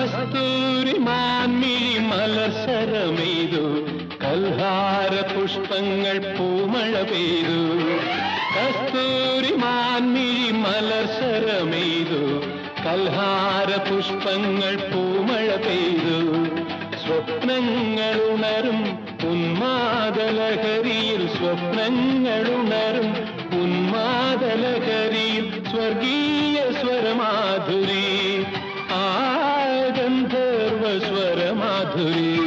കസ്തൂരി മാൻമിഴി മലർസരമെയ്തു കൽഹാര പുഷ്പങ്ങൾ പൂമഴ പെയ്തു കസ്തൂരി മാൻമിഴി മലർസരമെയ്തു കൽഹാര പുഷ്പങ്ങൾ പൂമഴ പെയ്തു സ്വപ്നങ്ങളുണരും ഉന്മാദലഹരിയിൽ സ്വപ്നങ്ങളുണരും ഉന്മാദലഹരിയിൽ സ്വർഗീയ സ്വരമാധുരി ആ ഗന്ധർവ സ്വരമാധുരി